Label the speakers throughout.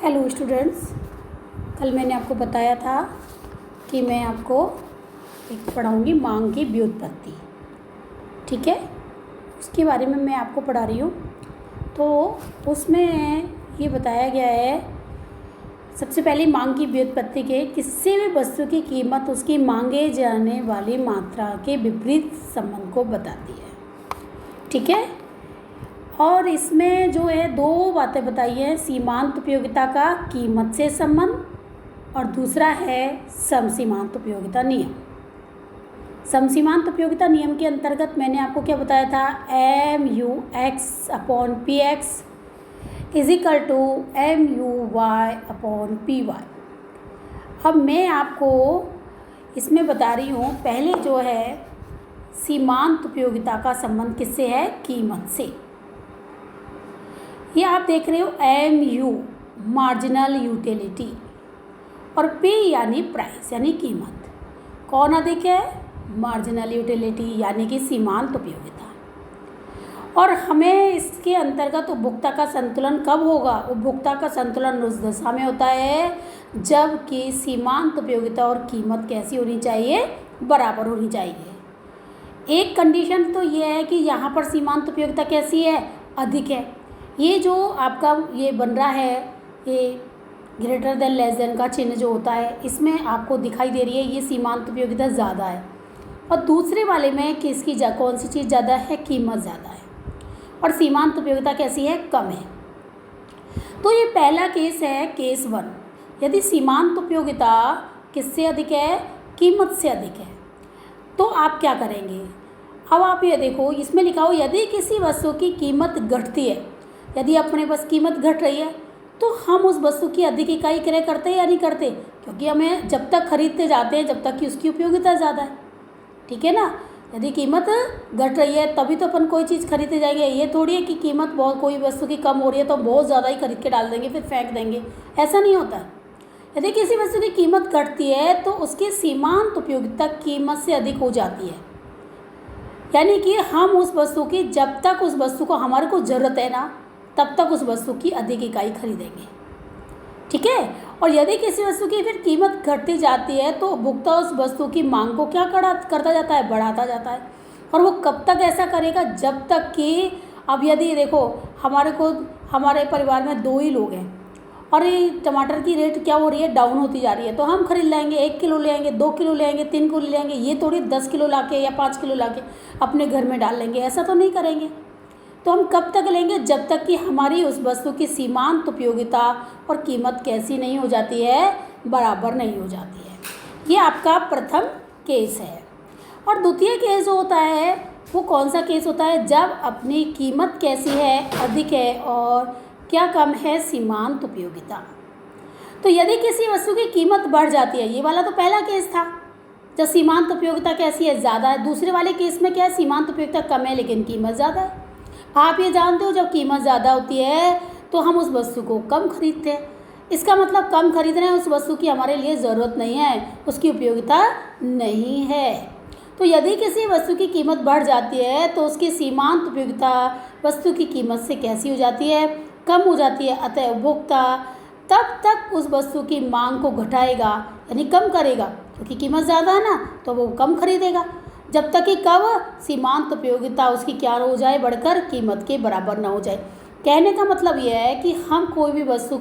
Speaker 1: Hello students, कल मैंने आपको बताया था कि मैं आपको एक पढ़ाऊँगी मांग की व्युत्पत्ति। ठीक है, उसके बारे में मैं आपको पढ़ा रही हूँ। तो उसमें ये बताया गया है, सबसे पहले मांग की व्युत्पत्ति के किसी भी वस्तु की कीमत उसकी मांगे जाने वाली मात्रा के विपरीत संबंध को बताती है। ठीक है, और इसमें जो है दो बातें बताई हैं, सीमांत उपयोगिता का कीमत से संबंध और दूसरा है समसीमांत उपयोगिता नियम। समसीमांत उपयोगिता नियम के अंतर्गत मैंने आपको क्या बताया था, MU(x)/PX = MU(y)/PY। अब मैं आपको इसमें बता रही हूँ, पहले जो है सीमांत उपयोगिता का संबंध किससे है, कीमत से। ये आप देख रहे हो MU मार्जिनल यूटिलिटी और P यानी प्राइस यानी कीमत। कौन अधिक है, मार्जिनल यूटिलिटी यानी कि सीमांत उपयोगिता। और हमें इसके अंतर्गत उपभोक्ता का संतुलन कब होगा, उपभोक्ता का संतुलन उस दशा में होता है जबकि सीमांत उपयोगिता और कीमत कैसी होनी चाहिए, बराबर होनी चाहिए। एक कंडीशन तो ये है कि यहाँ पर सीमांत उपयोगिता कैसी है, अधिक है। ये जो आपका ये बन रहा है, ये ग्रेटर देन लेस देन का चिन्ह जो होता है, इसमें आपको दिखाई दे रही है ये सीमांत उपयोगिता ज़्यादा है। और दूसरे वाले में किसकी कौन सी चीज़ ज़्यादा है, कीमत ज़्यादा है। और सीमांत उपयोगिता कैसी है, कम है। तो ये पहला केस है, केस 1। यदि सीमांत उपयोगिता किससे अधिक है, कीमत से अधिक है, तो आप क्या करेंगे। अब आप ये देखो, इसमें लिखा हो यदि किसी वस्तु की कीमत घटती है, यदि अपने पास कीमत घट रही है तो हम उस वस्तु की अधिक इकाई क्रय करते हैं या नहीं करते, क्योंकि हमें जब तक खरीदते जाते हैं जब तक कि उसकी उपयोगिता ज़्यादा है। ठीक है ना, यदि कीमत घट रही है तभी तो अपन कोई चीज़ खरीदते जाएंगे। ये थोड़ी है कि कीमत बहुत कोई वस्तु की कम हो रही है तो बहुत ज़्यादा ही खरीद के डाल देंगे फिर फेंक देंगे, ऐसा नहीं होता है। यदि किसी वस्तु की कीमत घटती है तो उसकी सीमांत उपयोगिता कीमत से अधिक हो जाती है, यानी कि हम उस वस्तु की जब तक उस वस्तु को हमारे को ज़रूरत है ना तब तक उस वस्तु की अधिक इकाई खरीदेंगे। ठीक है, और यदि किसी वस्तु की फिर कीमत घटती जाती है तो उपभोक्ता उस वस्तु की मांग को क्या करता जाता है, बढ़ाता जाता है। और वो कब तक ऐसा करेगा, जब तक कि अब यदि देखो हमारे परिवार में 2 ही लोग हैं और ये टमाटर की रेट क्या हो रही है, डाउन होती जा रही है, तो हम खरीद लाएंगे, 1 किलो ले आएंगे, 2 किलो ले आएंगे, 3 किलो ले आएंगे। ये थोड़ी 10 किलो ला के या 5 किलो ला के अपने घर में डाल लेंगे, ऐसा तो नहीं करेंगे। तो हम कब तक लेंगे, जब तक कि हमारी उस वस्तु की सीमांत उपयोगिता और कीमत कैसी नहीं हो जाती है, बराबर नहीं हो जाती है। ये आपका प्रथम केस है। और द्वितीय केस जो होता है वो कौन सा केस होता है, जब अपनी कीमत कैसी है, अधिक है और क्या कम है, सीमांत उपयोगिता। तो यदि किसी वस्तु की कीमत बढ़ जाती है, ये वाला तो पहला केस था जब सीमांत उपयोगिता कैसी है, ज़्यादा है। दूसरे वाले केस में क्या है, सीमांत उपयोगिता कम है लेकिन कीमत ज़्यादा है। आप ये जानते हो जब कीमत ज़्यादा होती है तो हम उस वस्तु को कम खरीदते हैं। इसका मतलब कम खरीद रहे हैं, उस वस्तु की हमारे लिए ज़रूरत नहीं है, उसकी उपयोगिता नहीं है। तो यदि किसी वस्तु की कीमत बढ़ जाती है तो उसकी सीमांत उपयोगिता वस्तु की कीमत से कैसी हो जाती है, कम हो जाती है। अतः उपभोक्ता तब तक उस वस्तु की मांग को घटाएगा यानी कम करेगा, क्योंकि कीमत ज़्यादा है ना तो वो कम खरीदेगा, जब तक कि कब सीमांत उपयोगिता उसकी क्या हो जाए, बढ़कर कीमत के बराबर ना हो जाए। कहने का मतलब यह है कि हम कोई भी वस्तु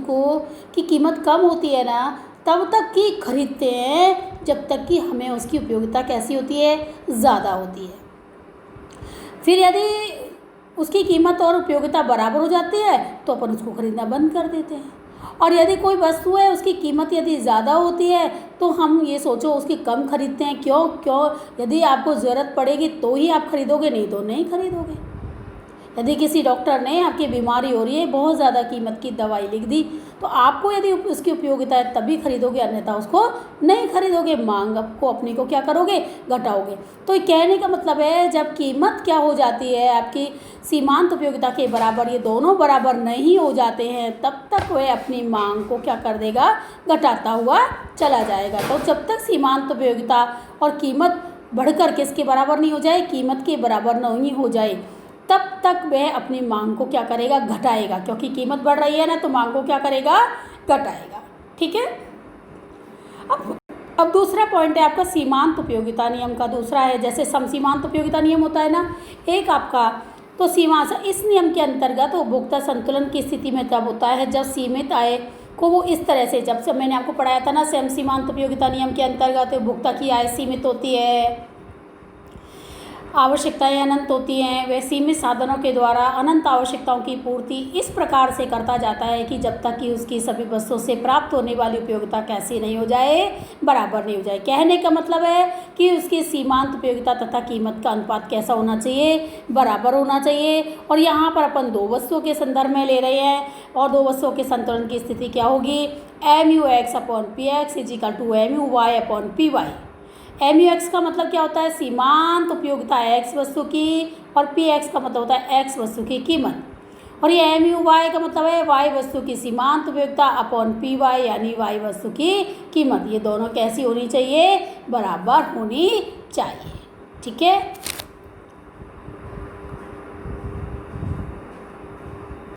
Speaker 1: की कीमत कम होती है ना तब तक की खरीदते हैं जब तक कि हमें उसकी उपयोगिता कैसी होती है, ज़्यादा होती है। फिर यदि उसकी कीमत और उपयोगिता बराबर हो जाती है तो अपन उसको खरीदना बंद कर देते हैं। और यदि कोई वस्तु है उसकी कीमत यदि ज़्यादा होती है तो हम ये सोचो उसकी कम खरीदते हैं। क्यों, यदि आपको ज़रूरत पड़ेगी तो ही आप खरीदोगे, नहीं तो नहीं खरीदोगे। यदि किसी डॉक्टर ने आपकी बीमारी हो रही है, बहुत ज़्यादा कीमत की दवाई लिख दी, तो आपको यदि उसकी उपयोगिता है तभी खरीदोगे, अन्यथा उसको नहीं खरीदोगे, मांग को अपनी को क्या करोगे, घटाओगे। तो कहने का मतलब है जब कीमत क्या हो जाती है आपकी सीमांत उपयोगिता के बराबर, ये दोनों बराबर नहीं हो जाते हैं, तब तक वह अपनी मांग को क्या कर देगा, घटाता हुआ चला जाएगा। तो जब तक सीमांत उपयोगिता और कीमत बढ़कर किसके बराबर नहीं हो जाए, कीमत के बराबर नहीं हो जाए, तब तक वह अपनी मांग को क्या करेगा, घटाएगा। क्योंकि कीमत बढ़ रही है ना तो मांग को क्या करेगा, घटाएगा। ठीक है। अब दूसरा पॉइंट है आपका सीमांत उपयोगिता नियम का। दूसरा है जैसे समसीमांत उपयोगिता नियम होता है ना, एक आपका तो सीमा, इस नियम के अंतर्गत उपभोक्ता संतुलन की स्थिति में तब होता है जब सीमित आय को वो इस तरह से, जब से मैंने आपको पढ़ाया था ना समसीमांत उपयोगिता नियम के अंतर्गत उपभोक्ता की आय सीमित होती है, आवश्यकताएं अनंत होती हैं, वे सीमित साधनों के द्वारा अनंत आवश्यकताओं की पूर्ति इस प्रकार से करता जाता है कि जब तक कि उसकी सभी वस्तुओं से प्राप्त होने वाली उपयोगिता कैसी नहीं हो जाए, बराबर नहीं हो जाए। कहने का मतलब है कि उसकी सीमांत उपयोगिता तथा कीमत का अनुपात कैसा होना चाहिए, बराबर होना चाहिए। और यहाँ पर अपन दो वस्तुओं के संदर्भ में ले रहे हैं और दो वस्तुओं के संतुलन की स्थिति क्या होगी, MUX/PX = MUY/PY। MUX का मतलब क्या होता है, सीमांत उपयोगिता X वस्तु की, और PX का मतलब होता है X वस्तु की कीमत। और ये MUY का मतलब है Y वस्तु की सीमांत उपयोगिता अपॉन PY यानी Y वस्तु की कीमत। ये दोनों कैसी होनी चाहिए, बराबर होनी चाहिए। ठीक है।